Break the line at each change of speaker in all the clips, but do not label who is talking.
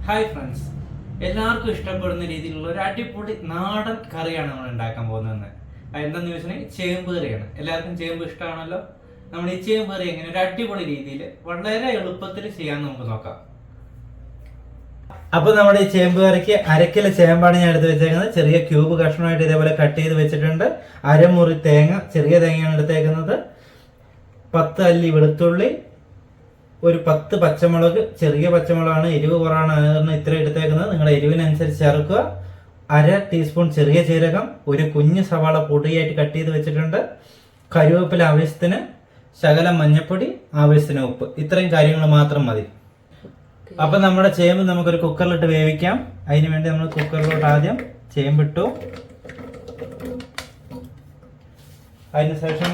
Hi friends, എല്ലാവർക്കും ഇഷ്ടപ്പെടുന്ന രീതിയിലുള്ള ഒരു അടിപൊളി നാടൻ കറിയാണ് നമ്മൾ ഉണ്ടാക്കാൻ പോകുന്നത്. എന്താണെന്ന് ചോദിച്ചിട്ടുണ്ടെങ്കിൽ ചേമ്പ് കറിയാണ്. എല്ലാവർക്കും ചേമ്പ് ഇഷ്ടമാണല്ലോ. നമ്മൾ ഈ ചേമ്പ് കറി എങ്ങനെ ഒരു അടിപൊളി രീതിയിൽ വളരെ എളുപ്പത്തിൽ ചെയ്യാൻ നമുക്ക് നോക്കാം. അപ്പൊ നമ്മുടെ ഈ ചേമ്പ് കറിക്ക് അരക്കില ചേമ്പാണ് ഞാൻ എടുത്ത് വെച്ചേക്കുന്നത്. ചെറിയ ക്യൂബ് കഷ്ണമായിട്ട് ഇതേപോലെ കട്ട് ചെയ്ത് വെച്ചിട്ടുണ്ട്. അരമുറി തേങ്ങ, ചെറിയ തേങ്ങയാണ് എടുത്തേക്കുന്നത്. 10 അല്ലി വെളുത്തുള്ളി, ഒരു 10 പച്ചമുളക്, ചെറിയ പച്ചമുളകാണ്, എരിവ് കുറവാണ്, ഇത്ര എടുത്തേക്കുന്നത്. നിങ്ങളുടെ എരിവിനനുസരിച്ച് ചേർക്കുക. 1/2 ടീസ്പൂൺ ചെറിയ ജീരകം, ഒരു കുഞ്ഞു സവാള പൊടിയായിട്ട് കട്ട് ചെയ്ത് വെച്ചിട്ടുണ്ട്. കറിവേപ്പില ആവശ്യത്തിന്, ശകലം മഞ്ഞൾപ്പൊടി, ആവശ്യത്തിന് ഉപ്പ്. ഇത്രയും കാര്യങ്ങൾ മാത്രം മതി. അപ്പൊ നമ്മുടെ ചേമ്പ് നമുക്കൊരു കുക്കറിലിട്ട് വേവിക്കാം. അതിനു വേണ്ടി നമ്മൾ കുക്കറിലോട്ട് ആദ്യം ചേമ്പിട്ടു. അതിനുശേഷം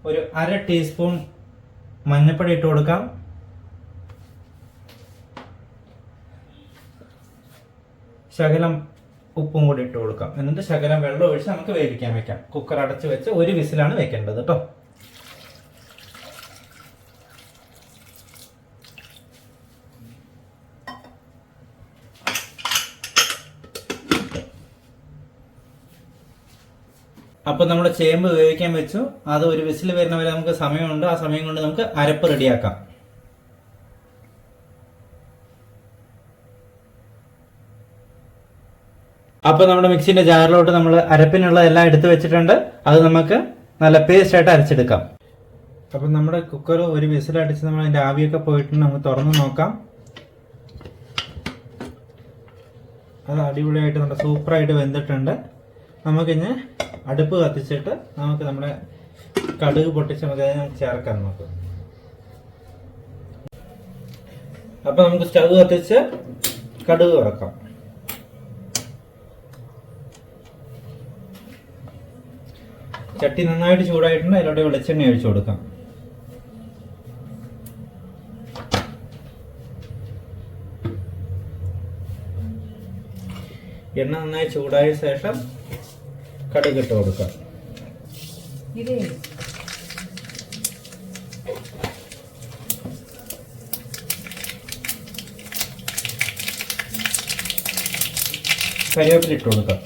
ഒരു 1/2 ടീസ്പൂൺ മഞ്ഞൾപ്പൊടി ഇട്ട് കൊടുക്കാം. ശകലം ഉപ്പും കൂടി ഇട്ട് കൊടുക്കാം. എന്നിട്ട് ശകലം വെള്ളം ഒഴിച്ച് നമുക്ക് വേവിക്കാൻ വെക്കാം. കുക്കർ അടച്ചു വെച്ച് ഒരു വിസിലാണ് വെക്കേണ്ടത് കേട്ടോ. അപ്പൊ നമ്മുടെ ചേമ്പ് വേവിക്കാൻ വെച്ചു. അത് ഒരു വിസിൽ വരുന്ന വരെ നമുക്ക് സമയമുണ്ട്. ആ സമയം കൊണ്ട് നമുക്ക് അരപ്പ് റെഡിയാക്കാം. അപ്പൊ നമ്മുടെ മിക്സിന്റെ ജാറിലോട്ട് നമ്മൾ അരപ്പിനുള്ള എല്ലാം എടുത്തു വെച്ചിട്ടുണ്ട്. അത് നമുക്ക് നല്ല പേസ്റ്റ് ആയിട്ട് അരച്ചെടുക്കാം. അപ്പൊ നമ്മുടെ കുക്കർ ഒരു വിസിലടിച്ച് നമ്മൾ അതിന്റെ ആവിയൊക്കെ പോയിട്ടുണ്ട്. നമുക്ക് തുറന്നു നോക്കാം. അത് അടിപൊളിയായിട്ട് നല്ല സൂപ്പറായിട്ട് വെന്തിട്ടുണ്ട്. നമുക്കിന്ന് അടുപ്പ് കത്തിച്ചിട്ട് നമുക്ക് നമ്മുടെ കടുക് പൊട്ടിച്ച് നമുക്ക് ചേർക്കാം. നമുക്ക് അപ്പൊ നമുക്ക് സ്റ്റവ് കത്തിച്ച് കടുക് വറക്കാം. ചട്ടി നന്നായിട്ട് ചൂടായിട്ടുണ്ട്. അതിലോട്ട് വെളിച്ചെണ്ണ ഒഴിച്ചു കൊടുക്കാം. എണ്ണ നന്നായി ചൂടായ ശേഷം കടുക് ഇട്ട് കൊടുക്കാം. കറിവേപ്പില ഇട്ട് കൊടുക്കാം.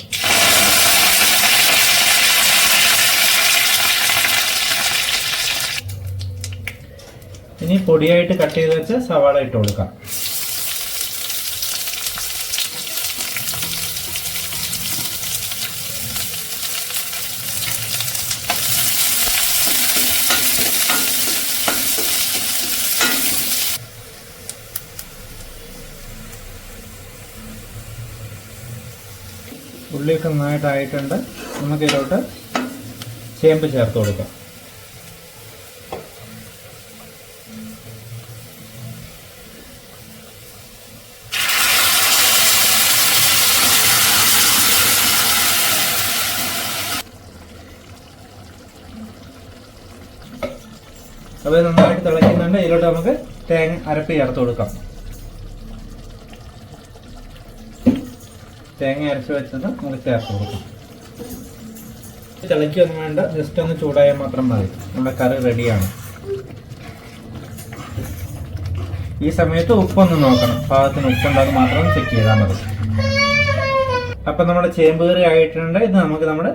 ഇനി പൊടിയായിട്ട് കട്ട് ചെയ്ത് വെച്ച് സവാള ഇട്ട് കൊടുക്കാം. ഉള്ളിയൊക്കെ നന്നായിട്ടായിട്ടുണ്ട്. നമുക്ക് ഇതിലോട്ട് ചേമ്പ് ചേർത്ത് കൊടുക്കാം. അപ്പോൾ നന്നായിട്ട് തിളയ്ക്കുന്നുണ്ട്. ഇതിലോട്ട് നമുക്ക് തേങ്ങ അരപ്പ് ചേർത്ത് കൊടുക്കാം. തേങ്ങ അരച്ച് വെച്ചത് നമുക്ക് ചേർത്ത് കൊടുക്കാം. തിളയ്ക്കൊന്നും വേണ്ട, ജസ്റ്റ് ഒന്ന് ചൂടായാൽ മാത്രം മതി. നമ്മുടെ കറി റെഡിയാണ്. ഈ സമയത്ത് ഉപ്പൊന്ന് നോക്കണം. പാകത്തിന് ഉപ്പുണ്ടാകും മാത്രം ചെക്ക് ചെയ്താൽ മതി. അപ്പൊ നമ്മുടെ ചേമ്പ് കറി ആയിട്ടുണ്ട്. ഇത് നമുക്ക് നമ്മുടെ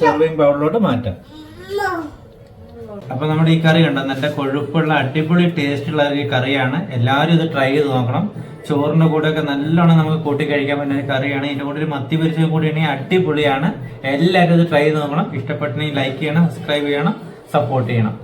സെർവിങ് ബൗളിലോട്ട് മാറ്റാം. അപ്പൊ നമ്മുടെ ഈ കറി കണ്ടോ, നല്ല കൊഴുപ്പുള്ള അടിപൊളി ടേസ്റ്റുള്ള ഒരു കറിയാണ്. എല്ലാവരും ഇത് ട്രൈ ചെയ്ത് നോക്കണം. ചോറിന്റെ കൂടെ ഒക്കെ നല്ലോണം നമുക്ക് കൂട്ടി കഴിക്കാൻ പറ്റുന്ന കറിയാണ്. ഇതിന്റെ കൂടെ ഒരു മത്തി പൊരിച്ചത് കൂടിയാണെങ്കിൽ അടിപൊളിയാണ്. എല്ലാവരും ഇത് ട്രൈ ചെയ്ത് നോക്കണം. ഇഷ്ടപ്പെട്ടെങ്കിൽ ലൈക്ക് ചെയ്യണം, സബ്സ്ക്രൈബ് ചെയ്യണം, സപ്പോർട്ട് ചെയ്യണം.